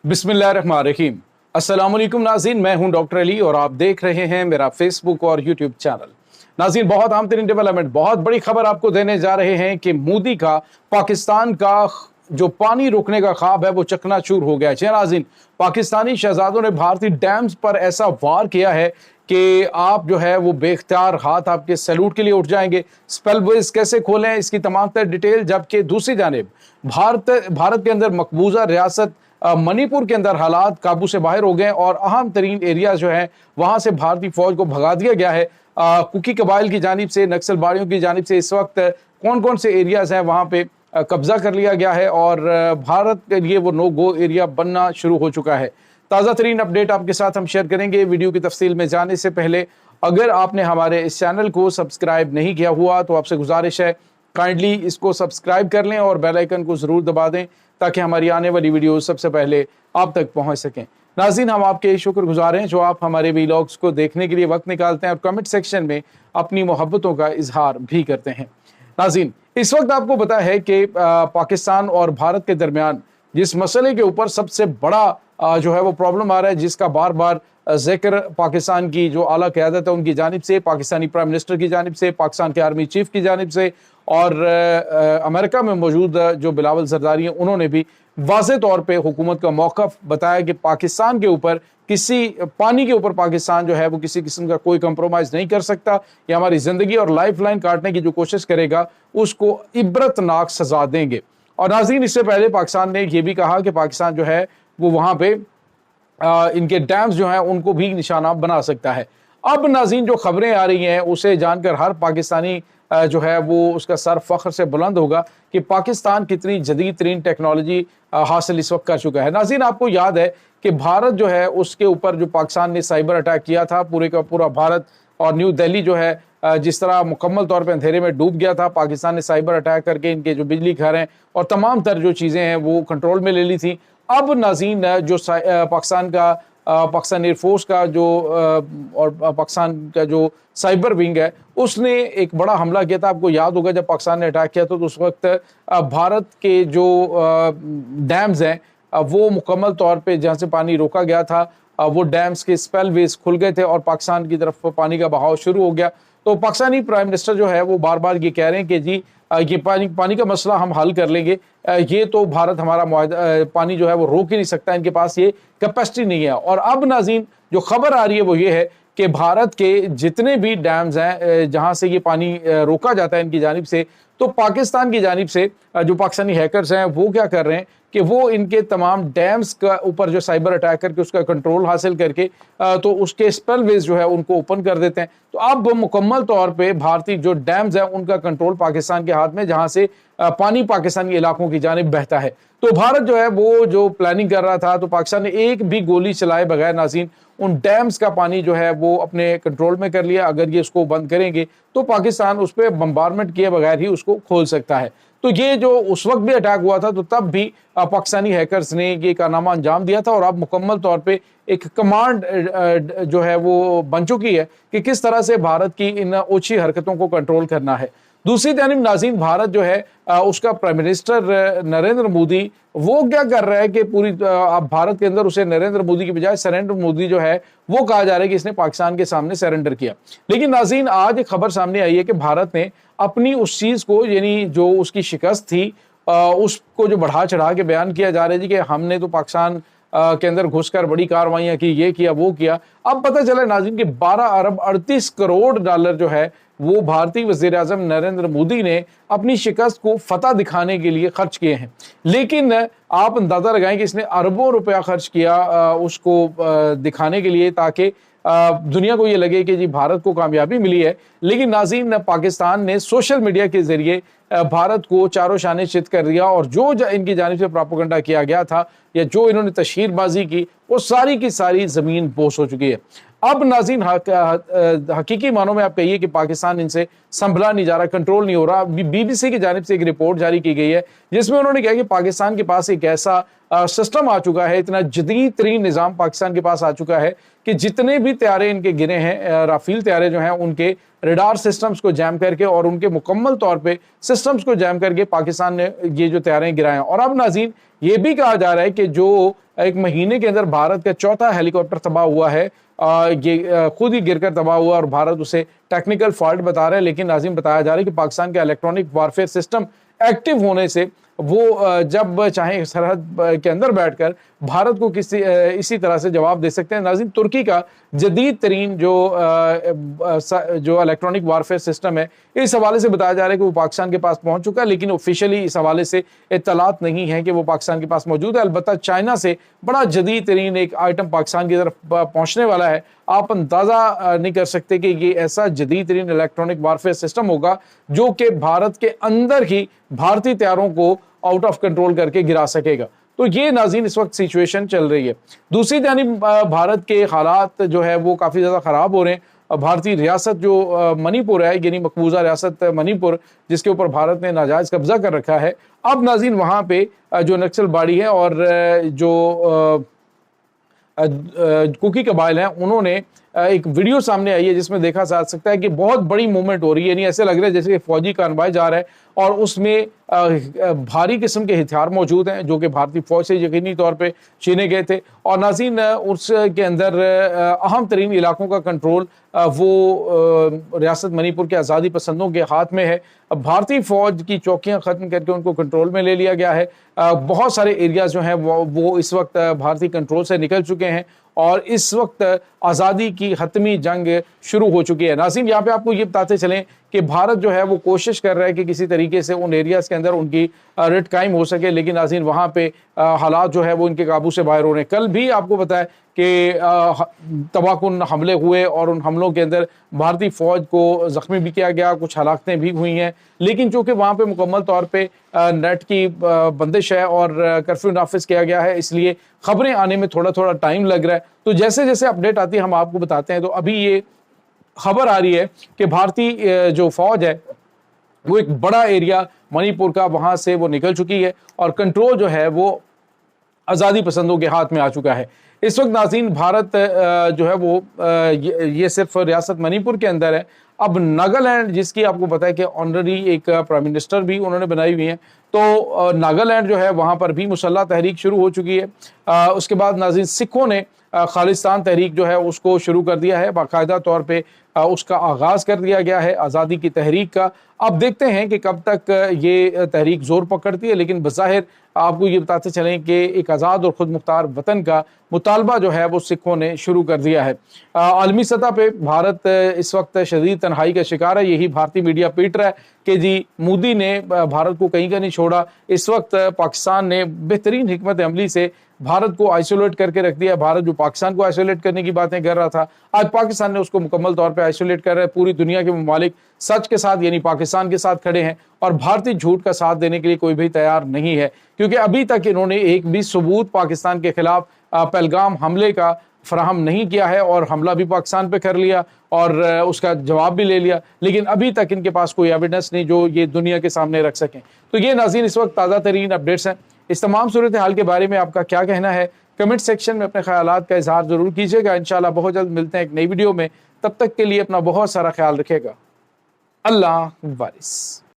बिस्मिल्लाहिर्रहमानिर्रहीम। अस्सलाम वालेकुम नाज़रीन, मैं हूं डॉक्टर अली और आप देख रहे हैं मेरा फेसबुक और यूट्यूब चैनल। नाज़रीन, बहुत अहम तरीन डेवलपमेंट, बहुत बड़ी खबर आपको देने जा रहे हैं कि मोदी का पाकिस्तान का जो पानी रोकने का ख्वाब है वो चकनाचूर हो गया है। नाज़रीन, पाकिस्तानी शहजादों ने भारतीय डैम्स पर ऐसा वार किया है कि आप जो है वो बेख्तियार हाथ आपके सैल्यूट के लिए उठ जाएंगे। स्पेलवेज कैसे खोलें, इसकी तमाम तर डिटेल। जबकि दूसरी जानिब भारत के अंदर मकबूजा रियासत मणिपुर के अंदर हालात काबू से बाहर हो गए और अहम तरीन एरिया जो है वहां से भारतीय फौज को भगा दिया गया है। कुकी कबाइल की जानिब से, नक्सलबाड़ियों की जानिब से इस वक्त कौन कौन से एरियाज हैं वहां पे कब्जा कर लिया गया है और भारत के लिए वो नो गो एरिया बनना शुरू हो चुका है। ताज़ा तरीन अपडेट आपके साथ हम शेयर करेंगे। वीडियो की तफसील में जाने से पहले अगर आपने हमारे इस चैनल को सब्सक्राइब नहीं किया हुआ तो आपसे गुजारिश है काइंडली इसको सब्सक्राइब कर लें और बेल आइकन को ज़रूर दबा दें ताकि हमारी आने वाली वीडियो सबसे पहले आप तक पहुंच सकें। नाज़रीन, हम आपके शुक्रगुजार हैं जो आप हमारे वीलॉग्स को देखने के लिए वक्त निकालते हैं और कमेंट सेक्शन में अपनी मोहब्बतों का इजहार भी करते हैं। नाज़रीन, इस वक्त आपको पता है कि पाकिस्तान और भारत के दरमियान जिस मसले के ऊपर सबसे बड़ा जो है वो प्रॉब्लम आ रहा है, जिसका बार बार जिक्र पाकिस्तान की जो आला क़यादत है उनकी जानिब से, पाकिस्तानी प्राइम मिनिस्टर की जानिब से, पाकिस्तान के आर्मी चीफ की जानिब से और अमेरिका में मौजूद जो बिलावल ज़रदारी हैं उन्होंने भी वाज़े तौर पे हुकूमत का मौक़िफ़ बताया कि पाकिस्तान के ऊपर किसी पानी के ऊपर पाकिस्तान जो है वो किसी किस्म का कोई कंप्रोमाइज़ नहीं कर सकता। ये हमारी ज़िंदगी और लाइफ लाइन काटने की जो कोशिश करेगा उसको इबरतनाक सज़ा देंगे। और नाज़रीन, इससे पहले पाकिस्तान ने यह भी कहा कि पाकिस्तान जो है वो वहाँ पे इनके डैम्स जो हैं उनको भी निशाना बना सकता है। अब नाज़रीन, जो खबरें आ रही हैं उसे जानकर हर पाकिस्तानी जो है वो उसका सर फख्र से बुलंद होगा कि पाकिस्तान कितनी जदीद तरीन टेक्नोलॉजी हासिल इस वक्त कर चुका है। नाज़रीन, आपको याद है कि भारत जो है उसके ऊपर जो पाकिस्तान ने साइबर अटैक किया था, पूरे का पूरा भारत और न्यू दिल्ली जो है जिस तरह मुकम्मल तौर पर अंधेरे में डूब गया था, पाकिस्तान ने साइबर अटैक करके इनके जो बिजली घर हैं और तमाम तर जो चीज़ें हैं वो कंट्रोल में ले ली थी। अब नाज़रीन, जो पाकिस्तान एयरफोर्स का जो और पाकिस्तान का जो साइबर विंग है उसने एक बड़ा हमला किया था। आपको याद होगा जब पाकिस्तान ने अटैक किया था तो उस वक्त भारत के जो डैम्स हैं वो मुकम्मल तौर पे जहाँ से पानी रोका गया था वो डैम्स के स्पेलवेज खुल गए थे और पाकिस्तान की तरफ पानी का बहाव शुरू हो गया। तो पाकिस्तानी प्राइम मिनिस्टर जो है वो बार बार ये कह रहे हैं कि जी ये पानी का मसला हम हल कर लेंगे, ये तो भारत हमारा पानी जो है वो रोक ही नहीं सकता, इनके पास ये कैपेसिटी नहीं है। और अब नाज़रीन, जो खबर आ रही है वो ये है कि भारत के जितने भी डैम्स हैं जहां से ये पानी रोका जाता है इनकी जानिब से, तो पाकिस्तान की जानिब से जो पाकिस्तानी हैकर्स हैं वो क्या कर रहे हैं कि वो इनके तमाम डैम्स का ऊपर जो साइबर अटैक करके उसका कंट्रोल हासिल करके तो उसके स्पेलवेज जो है उनको ओपन कर देते हैं। तो अब मुकम्मल तौर पे भारतीय जो डैम्स हैं उनका कंट्रोल पाकिस्तान के हाथ में, जहां से पानी पाकिस्तानी इलाकों की जानिब बहता है। तो भारत जो है वो जो प्लानिंग कर रहा था, तो पाकिस्तान ने एक भी गोली चलाए बगैर नाज़रीन उन डैम्स का पानी जो है वो अपने कंट्रोल में कर लिया। अगर ये उसको बंद करेंगे तो पाकिस्तान उस पर बम्बारमेंट किए बगैर ही उसको खोल सकता है। तो ये जो उस वक्त भी अटैक हुआ था तो तब भी पाकिस्तानी हैकर्स ने ये कारनामा अंजाम दिया था और अब मुकम्मल तौर पे एक कमांड जो है वो बन चुकी है कि किस तरह से भारत की इन ओछी हरकतों को कंट्रोल करना है। दूसरी जानिब नाज़रीन, भारत जो है उसका प्राइम मिनिस्टर नरेंद्र मोदी वो क्या कर रहा है कि पूरी अब भारत के अंदर उसे नरेंद्र मोदी की बजाय सरेंडर मोदी जो है वो कहा जा रहा है कि इसने पाकिस्तान के सामने सरेंडर किया। लेकिन नाज़रीन, आज एक खबर सामने आई है कि भारत ने अपनी उस चीज़ को, यानी जो उसकी शिकस्त थी उसको जो बढ़ा चढ़ा के बयान किया जा रहा है जी कि हमने तो पाकिस्तान के अंदर घुसकर बड़ी कार्रवाइयाँ की, ये किया वो किया। अब पता चला नाज़रीन कि 12 अरब 38 करोड़ डॉलर जो है वो भारतीय वज़ीर आज़म नरेंद्र मोदी ने अपनी शिकस्त को फतह दिखाने के लिए खर्च किए हैं। लेकिन आप अंदाज़ा लगाएं कि इसने अरबों रुपया खर्च किया उसको दिखाने के लिए ताकि दुनिया को ये लगे कि जी भारत को कामयाबी मिली है। लेकिन नाज़रीन, पाकिस्तान ने सोशल मीडिया के ज़रिए भारत को चारों शाने चित कर दिया और जो इनकी जानिब से प्रोपेगेंडा किया गया था या जो इन्होंने तशहीरबाजी की वो सारी की सारी ज़मीन बोस हो चुकी है। अब नाज़रीन, हकीकी मानों में आप कहिए कि पाकिस्तान इनसे संभला नहीं जा रहा, कंट्रोल नहीं हो रहा। BBC की जानिब से एक रिपोर्ट जारी की गई है जिसमें उन्होंने कहा कि पाकिस्तान के पास एक ऐसा सिस्टम आ चुका है, इतना जदीद तरीन निज़ाम पाकिस्तान के पास आ चुका है कि जितने भी त्यारे इनके गिरे हैं, राफेल त्यारे जो हैं उनके रडार सिस्टम्स को जैम करके और उनके मुकम्मल तौर पे सिस्टम्स को जैम करके पाकिस्तान ने ये जो त्यारे गिराए हैं। और अब नाज़रीन, یہ بھی کہا جا رہا ہے کہ جو ایک مہینے کے اندر بھارت کا چوتھا ہیلی کاپٹر تباہ ہوا ہے، یہ خود ہی گر کر تباہ ہوا اور بھارت اسے ٹیکنیکل فالٹ بتا رہا ہے، لیکن ناظرین بتایا جا رہا ہے کہ پاکستان کا الیکٹرانک وارفیئر سسٹم ایکٹیو ہونے سے وہ جب چاہیں سرحد کے اندر بیٹھ کر بھارت کو اسی طرح سے جواب دے سکتے ہیں۔ ناظرین ترکی کا جدید ترین جو الیکٹرانک وارفیئر سسٹم ہے، اس حوالے سے بتایا جا رہا ہے کہ وہ پاکستان کے پاس پہنچ چکا ہے، لیکن آفیشیلی اس حوالے سے اطلاعات نہیں ہیں کہ وہ پاکستان کے پاس موجود ہے۔ البتہ چائنا سے بڑا جدید ترین ایک آئٹم پاکستان کی طرف پہنچنے والا ہے۔ آپ اندازہ نہیں کر سکتے کہ یہ ایسا جدید ترین الیکٹرانک وارفیئر سسٹم ہوگا جو کہ بھارت کے اندر ہی بھارتی طیاروں کو آؤٹ آف کنٹرول کر کے گرا سکے گا۔ تو یہ ناظرین اس وقت سچویشن چل رہی ہے۔ دوسری جانب بھارت کے حالات جو ہے وہ کافی زیادہ خراب ہو رہے ہیں۔ بھارتی ریاست جو منی پور ہے، یعنی مقبوضہ ریاست منی پور، جس کے اوپر بھارت نے ناجائز قبضہ کر رکھا ہے، اب ناظرین وہاں پہ جو نکسل باڑی ہے اور جو کوکی قبائل ہیں، انہوں نے ایک ویڈیو سامنے آئی ہے جس میں دیکھا جا سکتا ہے کہ بہت بڑی موومنٹ ہو رہی ہے، یعنی ایسے لگ رہا ہے جیسے کہ فوجی کانوائے جا رہا ہے اور اس میں بھاری قسم کے ہتھیار موجود ہیں جو کہ بھارتی فوج سے یقینی طور پہ چھینے گئے تھے۔ اور ناظرین اس کے اندر اہم ترین علاقوں کا کنٹرول وہ ریاست منی پور کے آزادی پسندوں کے ہاتھ میں ہے۔ بھارتی فوج کی چوکیاں ختم کر کے ان کو کنٹرول میں لے لیا گیا ہے۔ بہت سارے ایریاز جو ہیں وہ اس وقت بھارتی کنٹرول سے نکل چکے ہیں اور اس وقت آزادی کی حتمی جنگ شروع ہو چکی ہے۔ ناظرین یہاں پہ آپ کو یہ بتاتے چلیں کہ بھارت جو ہے وہ کوشش کر رہا ہے کہ کسی طریقے سے ان ایریاز کے اندر ان کی رٹ قائم ہو سکے، لیکن ناظرین وہاں پہ حالات جو ہے وہ ان کے قابو سے باہر ہو رہے ہیں۔ کل بھی آپ کو بتایا کہ تباہ کن حملے ہوئے اور ان حملوں کے اندر بھارتی فوج کو زخمی بھی کیا گیا، کچھ ہلاکتیں بھی ہوئی ہیں، لیکن چونکہ وہاں پہ مکمل طور پہ نیٹ کی بندش ہے اور کرفیو نافذ کیا گیا ہے، اس لیے خبریں آنے میں تھوڑا ٹائم لگ رہا ہے۔ تو جیسے جیسے اپڈیٹ آتی ہے ہم آپ کو بتاتے ہیں۔ تو ابھی یہ خبر آ رہی ہے کہ بھارتی جو فوج ہے وہ ایک بڑا ایریا منی پور کا وہاں سے وہ نکل چکی ہے اور کنٹرول جو ہے وہ آزادی پسندوں کے ہاتھ میں آ چکا ہے۔ اس وقت ناظرین بھارت جو ہے وہ یہ صرف ریاست منی پور کے اندر ہے، اب ناگالینڈ جس کی آپ کو پتا ہے کہ آنرری ایک پرائم منسٹر بھی انہوں نے بنائی ہوئی ہیں، تو ناگالینڈ جو ہے وہاں پر بھی مسلح تحریک شروع ہو چکی ہے۔ اس کے بعد ناظرین سکھوں نے خالصتان تحریک جو ہے اس کو شروع کر دیا ہے، باقاعدہ طور پہ اس کا آغاز کر دیا گیا ہے آزادی کی تحریک کا۔ اب دیکھتے ہیں کہ کب تک یہ تحریک زور پکڑتی ہے، لیکن بظاہر آپ کو یہ بتاتے چلیں کہ ایک آزاد اور خود مختار وطن کا مطالبہ جو ہے وہ سکھوں نے شروع کر دیا ہے۔ عالمی سطح پہ بھارت اس وقت شدید تنہائی کا شکار ہے۔ یہی بھارتی میڈیا پیٹ رہا ہے کہ جی مودی نے بھارت کو کہیں کا نہیں چھوڑا۔ اس وقت پاکستان نے بہترین حکمت عملی سے بھارت کو آئسولیٹ کر کے رکھ دیا۔ بھارت جو پاکستان کو آئسولیٹ کرنے کی باتیں کر رہا تھا، آج پاکستان نے اس کو مکمل طور پہ آئسولیٹ کر رہا ہے۔ پوری دنیا کے ممالک سچ کے ساتھ یعنی پاکستان کے ساتھ کھڑے ہیں اور بھارتی جھوٹ کا ساتھ دینے کے لیے کوئی بھی تیار نہیں ہے، کیونکہ ابھی تک انہوں نے ایک بھی ثبوت پاکستان کے خلاف پہلگام حملے کا فراہم نہیں کیا ہے، اور حملہ بھی پاکستان پہ کر لیا اور اس کا جواب بھی لے لیا، لیکن ابھی تک ان کے پاس کوئی ایویڈنس نہیں جو یہ دنیا کے سامنے رکھ سکیں۔ تو یہ ناظرین اس وقت تازہ ترین اپڈیٹس ہیں۔ اس تمام صورتحال کے بارے میں آپ کا کیا کہنا ہے؟ کمنٹ سیکشن میں اپنے خیالات کا اظہار ضرور کیجیے گا۔ انشاءاللہ بہت جلد ملتے ہیں ایک نئی ویڈیو میں، تب تک کے لیے اپنا بہت سارا خیال رکھے گا۔ اللہ حافظ۔